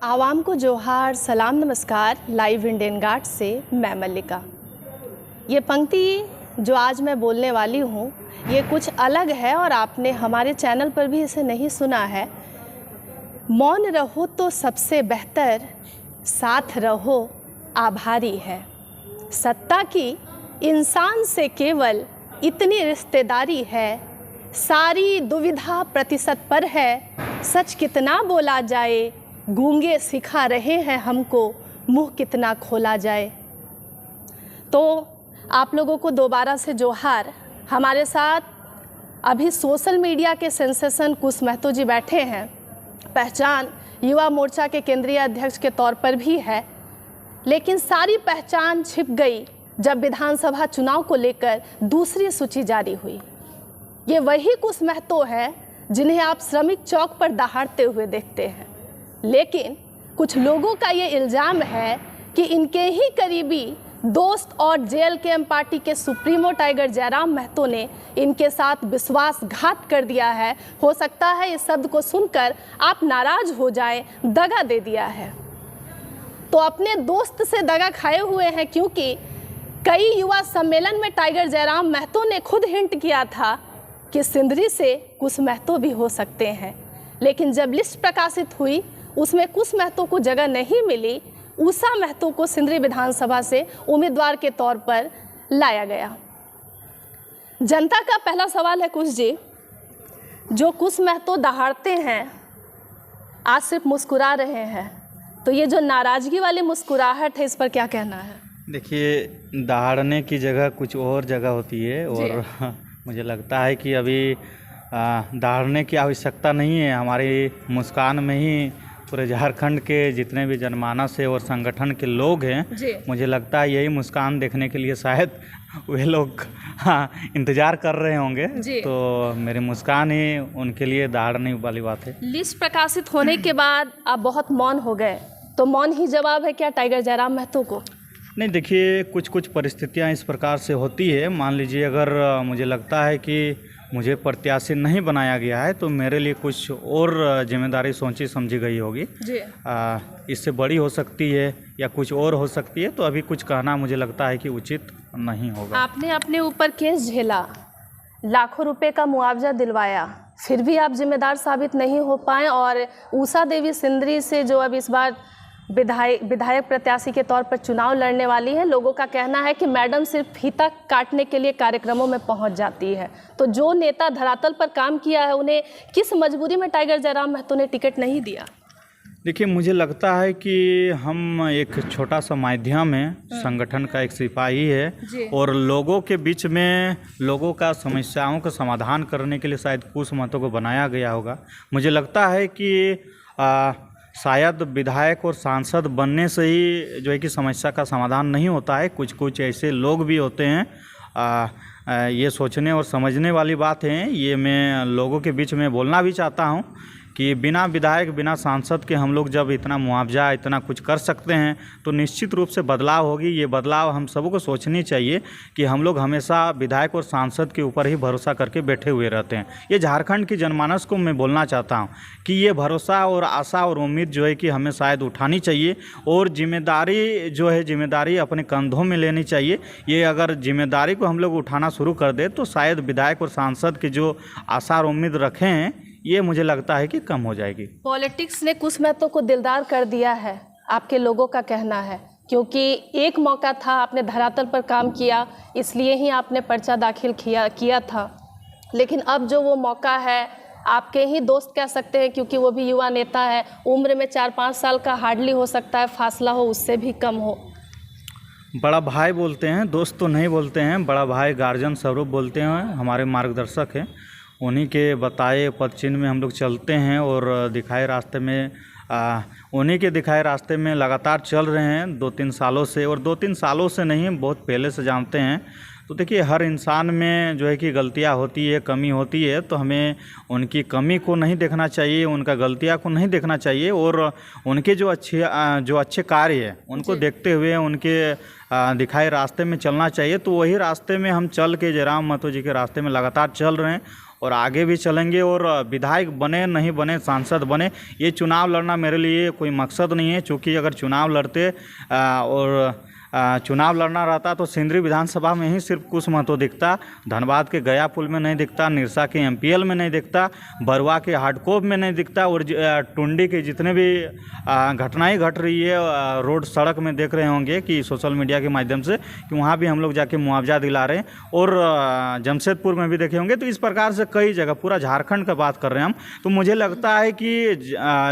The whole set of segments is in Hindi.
आवाम को जोहार, सलाम, नमस्कार। लाइव इंडियन गार्ड से मैं मल्लिका। ये पंक्ति जो आज मैं बोलने वाली हूँ ये कुछ अलग है और आपने हमारे चैनल पर भी इसे नहीं सुना है। मौन रहो तो सबसे बेहतर, साथ रहो आभारी है। सत्ता की इंसान से केवल इतनी रिश्तेदारी है, सारी दुविधा प्रतिशत पर है। सच कितना बोला जाए, गूंगे सिखा रहे हैं हमको, मुंह कितना खोला जाए। तो आप लोगों को दोबारा से जोहार। हमारे साथ अभी सोशल मीडिया के सेंसेशन कुश महतो जी बैठे हैं। पहचान युवा मोर्चा के केंद्रीय अध्यक्ष के तौर पर भी है, लेकिन सारी पहचान छिप गई जब विधानसभा चुनाव को लेकर दूसरी सूची जारी हुई। ये वही कुश महतो है जिन्हें आप श्रमिक चौक पर दहाड़ते हुए देखते हैं, लेकिन कुछ लोगों का ये इल्ज़ाम है कि इनके ही करीबी दोस्त और जेएलकेएम पार्टी के सुप्रीमो टाइगर जयराम महतो ने इनके साथ विश्वासघात कर दिया है। हो सकता है इस शब्द को सुनकर आप नाराज हो जाएं, दगा दे दिया है। तो अपने दोस्त से दगा खाए हुए हैं, क्योंकि कई युवा सम्मेलन में टाइगर जयराम महतो ने खुद हिंट किया था कि सिंदरी से कुश महतो भी हो सकते हैं। लेकिन जब लिस्ट प्रकाशित हुई उसमें कुश महतो को जगह नहीं मिली। उषा महतो को सिंदरी विधानसभा से उम्मीदवार के तौर पर लाया गया। जनता का पहला सवाल है कुश जी, जो कुश महतो दहाड़ते हैं आज सिर्फ मुस्कुरा रहे हैं, तो ये जो नाराज़गी वाली मुस्कुराहट है इस पर क्या कहना है? देखिए, दहाड़ने की जगह कुछ और जगह होती है और मुझे लगता है कि अभी दहाड़ने की आवश्यकता नहीं है। हमारी मुस्कान में ही पूरे झारखंड के जितने भी जनमानस है और संगठन के लोग हैं, मुझे लगता है यही मुस्कान देखने के लिए शायद वे लोग इंतजार कर रहे होंगे। तो मेरी मुस्कान ही उनके लिए दहाड़ने वाली बात है। लिस्ट प्रकाशित होने के बाद आप बहुत मौन हो गए, तो मौन ही जवाब है क्या टाइगर जयराम महतो को? नहीं, देखिए, कुछ परिस्थितियां इस प्रकार से होती है। मान लीजिए अगर मुझे लगता है कि मुझे प्रत्याशी नहीं बनाया गया है तो मेरे लिए कुछ और जिम्मेदारी सोची समझी गई होगी। इससे बड़ी हो सकती है या कुछ और हो सकती है, तो अभी कुछ कहना मुझे लगता है कि उचित नहीं होगा। आपने अपने ऊपर केस झेला, लाखों रुपए का मुआवजा दिलवाया, फिर भी आप जिम्मेदार साबित नहीं हो पाए और उषा देवी सिंदरी से जो अब इस बार विधायक प्रत्याशी के तौर पर चुनाव लड़ने वाली है, लोगों का कहना है कि मैडम सिर्फ फीता काटने के लिए कार्यक्रमों में पहुंच जाती है। तो जो नेता धरातल पर काम किया है उन्हें किस मजबूरी में टाइगर जयराम महतो ने टिकट नहीं दिया? देखिए, मुझे लगता है कि हम एक छोटा सा माध्यम है, संगठन का एक सिपाही है और लोगों के बीच में लोगों का समस्याओं का समाधान करने के लिए शायद कुश महतो को बनाया गया होगा। मुझे लगता है कि शायद विधायक और सांसद बनने से ही जो है कि समस्या का समाधान नहीं होता है। कुछ ऐसे लोग भी होते हैं। ये सोचने और समझने वाली बात है। ये मैं लोगों के बीच में बोलना भी चाहता हूँ कि बिना विधायक बिना सांसद के हम लोग जब इतना मुआवजा इतना कुछ कर सकते हैं तो निश्चित रूप से बदलाव होगी। ये बदलाव हम सबको सोचनी चाहिए कि हम लोग हमेशा विधायक और सांसद के ऊपर ही भरोसा करके बैठे हुए रहते हैं। ये झारखंड की जनमानस को मैं बोलना चाहता हूँ कि ये भरोसा और आशा और उम्मीद जो है कि हमें शायद उठानी चाहिए और जिम्मेदारी जो है जिम्मेदारी अपने कंधों में लेनी चाहिए। ये अगर जिम्मेदारी को हम लोग उठाना शुरू कर दें तो शायद विधायक और सांसद की जो आशा और उम्मीद रखें हैं ये मुझे लगता है कि कम हो जाएगी। पॉलिटिक्स ने कुश महतो को दिलदार कर दिया है, आपके लोगों का कहना है, क्योंकि एक मौका था आपने धरातल पर काम किया, इसलिए ही आपने पर्चा दाखिल किया था। लेकिन अब जो वो मौका है, आपके ही दोस्त कह सकते हैं क्योंकि वो भी युवा नेता है, उम्र में 4-5 साल का हार्डली हो सकता है फासला हो, उससे भी कम हो। बड़ा भाई बोलते हैं, दोस्त तो नहीं बोलते हैं। बड़ा भाई गार्जियन स्वरूप बोलते हैं, हमारे मार्गदर्शक हैं। उन्हीं के बताए पद चिन्ह में हम लोग चलते हैं और दिखाए रास्ते में उन्हीं के दिखाए रास्ते में लगातार चल रहे हैं 2-3 सालों से। और 2-3 सालों से नहीं, बहुत पहले से जानते हैं। तो देखिए, हर इंसान में जो है कि गलतियां होती है, कमी होती है, तो हमें उनकी कमी को नहीं देखना चाहिए, उनका गलतियां को नहीं देखना चाहिए और उनके जो अच्छे कार्य हैं उनको देखते हुए उनके दिखाए रास्ते में चलना चाहिए। तो वही रास्ते में हम चल के जयराम महतो जी के रास्ते में लगातार चल रहे हैं और आगे भी चलेंगे। और विधायक बने नहीं बने, सांसद बने, ये चुनाव लड़ना मेरे लिए कोई मकसद नहीं है। क्योंकि अगर चुनाव लड़ते और चुनाव लड़ना रहता तो सिंदरी विधानसभा में ही सिर्फ कुछ महतो दिखता, धनबाद के गया पुल में नहीं दिखता, निरसा के MPL में नहीं दिखता, बरुआ के हाटकोप में नहीं दिखता, और टुंडी के जितने भी घटनाएं घट रही है रोड सड़क में देख रहे होंगे कि सोशल मीडिया के माध्यम से कि वहाँ भी हम लोग जाके मुआवजा दिला रहे हैं। और जमशेदपुर में भी देखे होंगे। तो इस प्रकार से कई जगह, पूरा झारखंड का बात कर रहे हैं हम। तो मुझे लगता है कि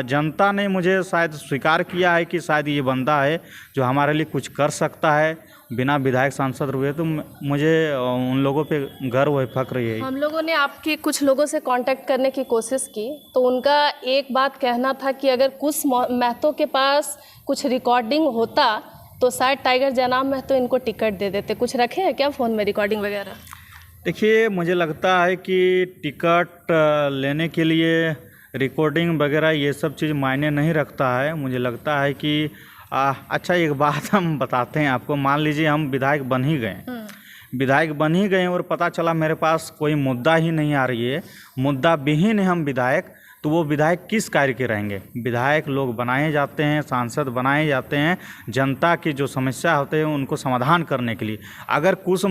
जनता ने मुझे शायद स्वीकार किया है कि शायद ये बंदा है जो हमारे लिए कुछ कर सकता है बिना विधायक सांसद हुए। तो मुझे उन लोगों पे गर्व है, फक्र है। हम लोगों ने आपके कुछ लोगों से कांटेक्ट करने की कोशिश की तो उनका एक बात कहना था कि अगर कुछ महतो के पास कुछ रिकॉर्डिंग होता तो शायद टाइगर जयराम महतो इनको टिकट दे देते। कुछ रखे हैं क्या फ़ोन में रिकॉर्डिंग वगैरह? देखिए, मुझे लगता है कि टिकट लेने के लिए रिकॉर्डिंग वगैरह ये सब चीज़ मायने नहीं रखता है। मुझे लगता है कि अच्छा, एक बात हम बताते हैं आपको। मान लीजिए हम विधायक बन ही गए और पता चला मेरे पास कोई मुद्दा ही नहीं आ रही है, मुद्दा विहीन है हम विधायक, तो वो विधायक किस कार्य के रहेंगे? विधायक लोग बनाए जाते हैं, सांसद बनाए जाते हैं जनता की जो समस्या होते हैं उनको समाधान करने के लिए। अगर कुछ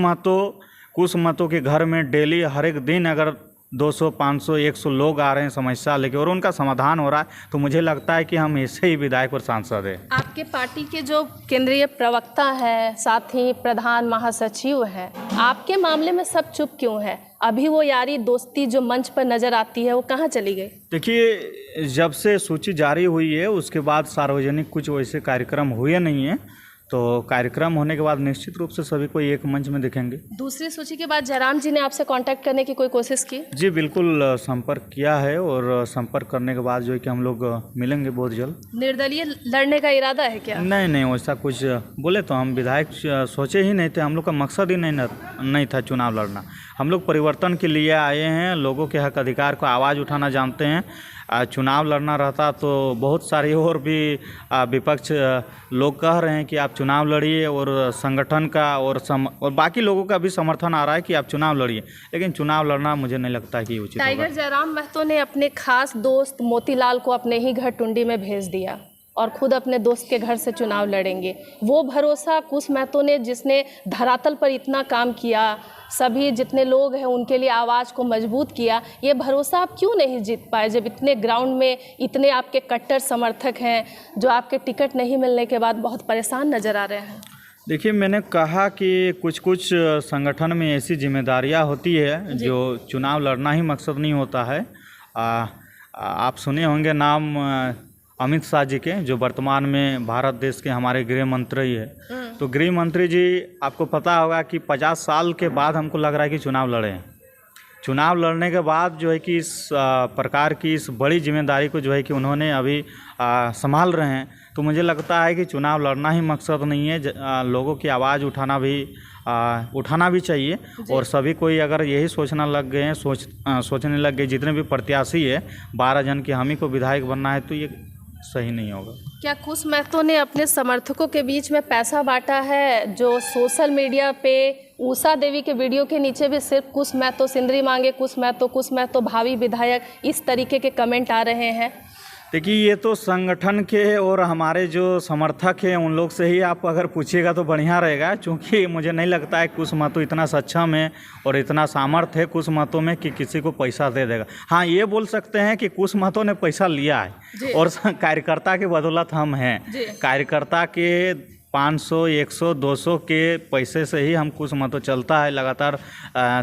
महतो के घर में डेली हर एक दिन अगर 200, 500, 100 लोग आ रहे हैं समस्या लेके और उनका समाधान हो रहा है, तो मुझे लगता है कि हम ऐसे ही विधायक और सांसद हैं। आपके पार्टी के जो केंद्रीय प्रवक्ता हैं, साथ ही प्रधान महासचिव हैं, आपके मामले में सब चुप क्यों है? अभी वो यारी दोस्ती जो मंच पर नज़र आती है वो कहाँ चली गई? देखिए, जब से सूची जारी हुई है उसके बाद सार्वजनिक कुछ वैसे कार्यक्रम हुए नहीं हैं। तो कार्यक्रम होने के बाद निश्चित रूप से सभी को एक मंच में दिखेंगे। दूसरी सूची के बाद जयराम जी ने आपसे कांटेक्ट करने की कोई कोशिश की? जी बिल्कुल, संपर्क किया है और संपर्क करने के बाद जो है कि हम लोग मिलेंगे बहुत जल्द। निर्दलीय लड़ने का इरादा है क्या? नहीं, वैसा कुछ बोले तो हम विधायक सोचे ही नहीं थे। हम लोग का मकसद ही नहीं था चुनाव लड़ना। हम लोग परिवर्तन के लिए आए हैं, लोगों के हक अधिकार को आवाज़ उठाना जानते हैं। चुनाव लड़ना रहता तो बहुत सारे और भी विपक्ष लोग कह रहे हैं कि आप चुनाव लड़िए और संगठन का और बाकी लोगों का भी समर्थन आ रहा है कि आप चुनाव लड़िए, लेकिन चुनाव लड़ना मुझे नहीं लगता कि उचित होगा। टाइगर जयराम महतो ने अपने खास दोस्त मोतीलाल को अपने ही घर टुंडी में भेज दिया और खुद अपने दोस्त के घर से चुनाव लड़ेंगे। वो भरोसा कुछ महतो ने, जिसने धरातल पर इतना काम किया, सभी जितने लोग हैं उनके लिए आवाज़ को मजबूत किया, ये भरोसा आप क्यों नहीं जीत पाए जब इतने ग्राउंड में इतने आपके कट्टर समर्थक हैं जो आपके टिकट नहीं मिलने के बाद बहुत परेशान नज़र आ रहे हैं? देखिए, मैंने कहा कि कुछ संगठन में ऐसी जिम्मेदारियां होती है जो चुनाव लड़ना ही मकसद नहीं होता है। आप सुने होंगे नाम अमित शाह जी के, जो वर्तमान में भारत देश के हमारे गृह मंत्री है। तो गृह मंत्री जी, आपको पता होगा कि 50 साल के बाद हमको लग रहा है कि चुनाव लड़े हैं। चुनाव लड़ने के बाद जो है कि इस प्रकार की इस बड़ी जिम्मेदारी को जो है कि उन्होंने अभी संभाल रहे हैं। तो मुझे लगता है कि चुनाव लड़ना ही मकसद नहीं है, लोगों की आवाज़ उठाना भी चाहिए। और सभी कोई अगर यही सोचना लग गए हैं, सोचने लग गए जितने भी प्रत्याशी है 12 जन की, हम ही को विधायक बनना है, तो ये सही नहीं होगा। क्या कुछ महतो ने अपने समर्थकों के बीच में पैसा बांटा है? जो सोशल मीडिया पे उषा देवी के वीडियो के नीचे भी सिर्फ कुछ महतो सिंदरी मांगे, कुछ महतो भावी विधायक, इस तरीके के कमेंट आ रहे हैं। देखिए, ये तो संगठन के और हमारे जो समर्थक हैं उन लोग से ही आप अगर पूछिएगा तो बढ़िया रहेगा, क्योंकि मुझे नहीं लगता है कुछ महतो इतना सक्षम है और इतना सामर्थ्य है कुछ महतो में कि किसी को पैसा दे देगा। हाँ, ये बोल सकते हैं कि कुछ महतो ने पैसा लिया है और कार्यकर्ता की बदौलत हम हैं। कार्यकर्ता के 500, 100, 200 के पैसे से ही हम कुछ महतो चलता है लगातार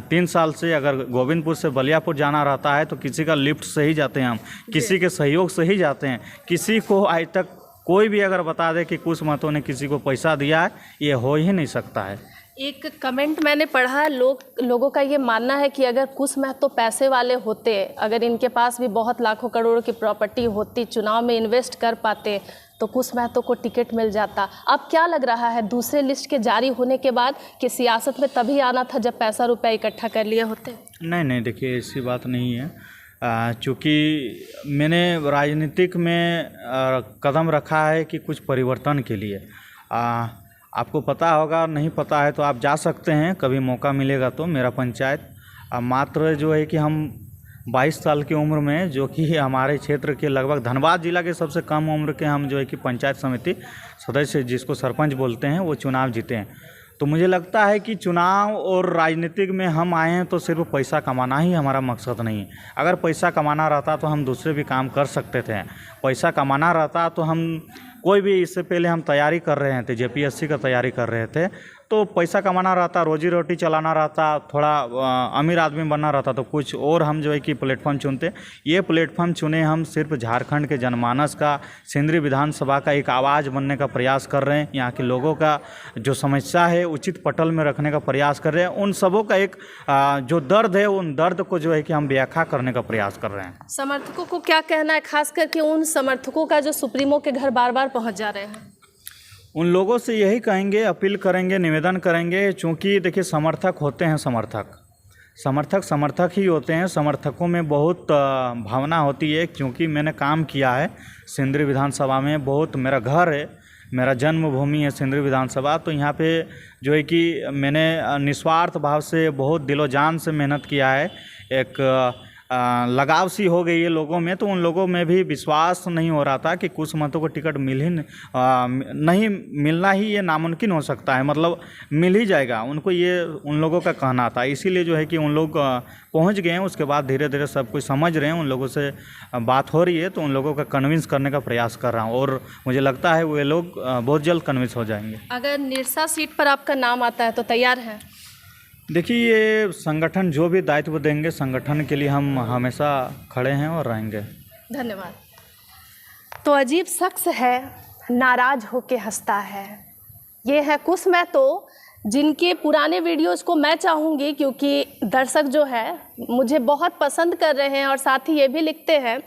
3 साल से। अगर गोविंदपुर से बलियापुर जाना रहता है तो किसी का लिफ्ट से ही जाते हैं हम, किसी के सहयोग से ही जाते हैं। किसी को आज तक कोई भी अगर बता दे कि कुछ महतो ने किसी को पैसा दिया है, ये हो ही नहीं सकता है। एक कमेंट मैंने पढ़ा, लोगों का ये मानना है कि अगर कुछ महतो पैसे वाले होते, अगर इनके पास भी बहुत लाखों करोड़ों की प्रॉपर्टी होती, चुनाव में इन्वेस्ट कर पाते, तो कुछ महतो को टिकट मिल जाता। अब क्या लग रहा है दूसरे लिस्ट के जारी होने के बाद कि सियासत में तभी आना था जब पैसा रुपया इकट्ठा कर लिए होते? नहीं, देखिए ऐसी बात नहीं है। चूँकि मैंने राजनीतिक में कदम रखा है कि कुछ परिवर्तन के लिए। आपको पता होगा, नहीं पता है तो आप जा सकते हैं, कभी मौका मिलेगा तो। मेरा पंचायत मात्र जो है कि हम 22 साल की उम्र में, जो कि हमारे क्षेत्र के लगभग धनबाद जिला के सबसे कम उम्र के हम जो है कि पंचायत समिति सदस्य, जिसको सरपंच बोलते हैं, वो चुनाव जीते हैं। तो मुझे लगता है कि चुनाव और राजनीतिक में हम आए हैं तो सिर्फ पैसा कमाना ही हमारा मकसद नहीं है। अगर पैसा कमाना रहता तो हम दूसरे भी काम कर सकते थे। पैसा कमाना रहता तो हम कोई भी, इससे पहले हम तैयारी कर रहे थे, जेपीएससी का तैयारी कर रहे थे, तो पैसा कमाना रहता, रोजी रोटी चलाना रहता, थोड़ा अमीर आदमी बनना रहता तो कुछ और हम जो है कि प्लेटफॉर्म चुनते। ये प्लेटफॉर्म चुने हम सिर्फ झारखंड के जनमानस का, सिंदरी विधानसभा का एक आवाज़ बनने का प्रयास कर रहे हैं। यहाँ के लोगों का जो समस्या है उचित पटल में रखने का प्रयास कर रहे हैं। उन सबों का एक जो दर्द है, उन दर्द को जो है कि हम व्याख्या करने का प्रयास कर रहे हैं। समर्थकों को क्या कहना है, खास करके उन समर्थकों का जो सुप्रीमो के घर बार बार पहुँच जा रहे हैं? उन लोगों से यही कहेंगे, अपील करेंगे, निवेदन करेंगे, चूँकि देखिए समर्थक होते हैं, समर्थक ही होते हैं। समर्थकों में बहुत भावना होती है, क्योंकि मैंने काम किया है सिंदरी विधानसभा में, बहुत मेरा घर है, मेरा जन्मभूमि है सिंदरी विधानसभा। तो यहाँ पे जो है कि मैंने निस्वार्थ भाव से, बहुत दिलो जान से मेहनत किया है। एक लगाव सी हो गई है लोगों में, तो उन लोगों में भी विश्वास नहीं हो रहा था कि कुछ मतों को टिकट नहीं मिलना ही ये नामुमकिन हो सकता है, मतलब मिल ही जाएगा उनको, ये उन लोगों का कहना था। इसीलिए जो है कि उन लोग पहुंच गए हैं। उसके बाद धीरे धीरे सब कुछ समझ रहे हैं, उन लोगों से बात हो रही है, तो उन लोगों का कन्विंस करने का प्रयास कर रहा हूँ, और मुझे लगता है वे लोग बहुत जल्द कन्विंस हो जाएंगे। अगर निरसा सीट पर आपका नाम आता है तो तैयार हैं? देखिए, ये संगठन जो भी दायित्व देंगे, संगठन के लिए हम हमेशा खड़े हैं और रहेंगे। धन्यवाद। तो अजीब शख्स है, नाराज होके हंसता है, ये है कुश महतो, जिनके पुराने वीडियोज़ को मैं चाहूँगी, क्योंकि दर्शक जो है मुझे बहुत पसंद कर रहे हैं, और साथ ही ये भी लिखते हैं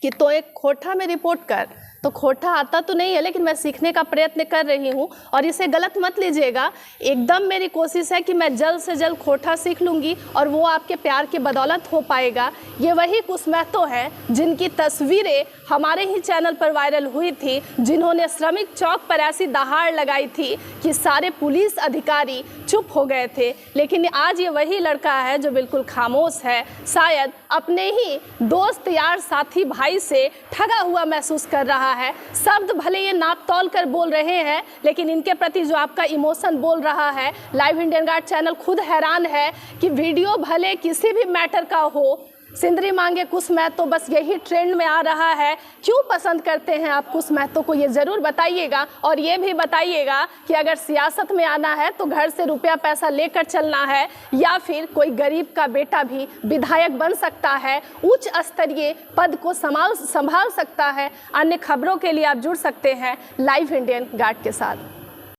कि तो एक खोटा में रिपोर्ट कर। तो खोटा आता तो नहीं है, लेकिन मैं सीखने का प्रयत्न कर रही हूँ, और इसे गलत मत लीजिएगा। एकदम मेरी कोशिश है कि मैं जल्द से जल्द खोटा सीख लूँगी, और वो आपके प्यार की बदौलत हो पाएगा। ये वही कुश महतो है जिनकी तस्वीरें हमारे ही चैनल पर वायरल हुई थी, जिन्होंने श्रमिक चौक पर ऐसी दहाड़ लगाई थी कि सारे पुलिस अधिकारी चुप हो गए थे। लेकिन आज ये वही लड़का है जो बिल्कुल खामोश है, शायद अपने ही दोस्त, यार, साथी, भाई से ठगा हुआ महसूस कर रहा है। शब्द भले ये नाप तौल कर बोल रहे हैं, लेकिन इनके प्रति जो आपका इमोशन बोल रहा है, लाइव इंडियन गार्ड चैनल खुद हैरान है कि वीडियो भले किसी भी मैटर का हो, सिंदरी मांगे कुश महतो बस यही ट्रेंड में आ रहा है। क्यों पसंद करते हैं आप कुश महतो को, ये ज़रूर बताइएगा। और ये भी बताइएगा कि अगर सियासत में आना है तो घर से रुपया पैसा लेकर चलना है, या फिर कोई गरीब का बेटा भी विधायक बन सकता है, उच्च स्तरीय पद को संभाल सकता है। अन्य खबरों के लिए आप जुड़ सकते हैं लाइव इंडियन गार्ड के साथ।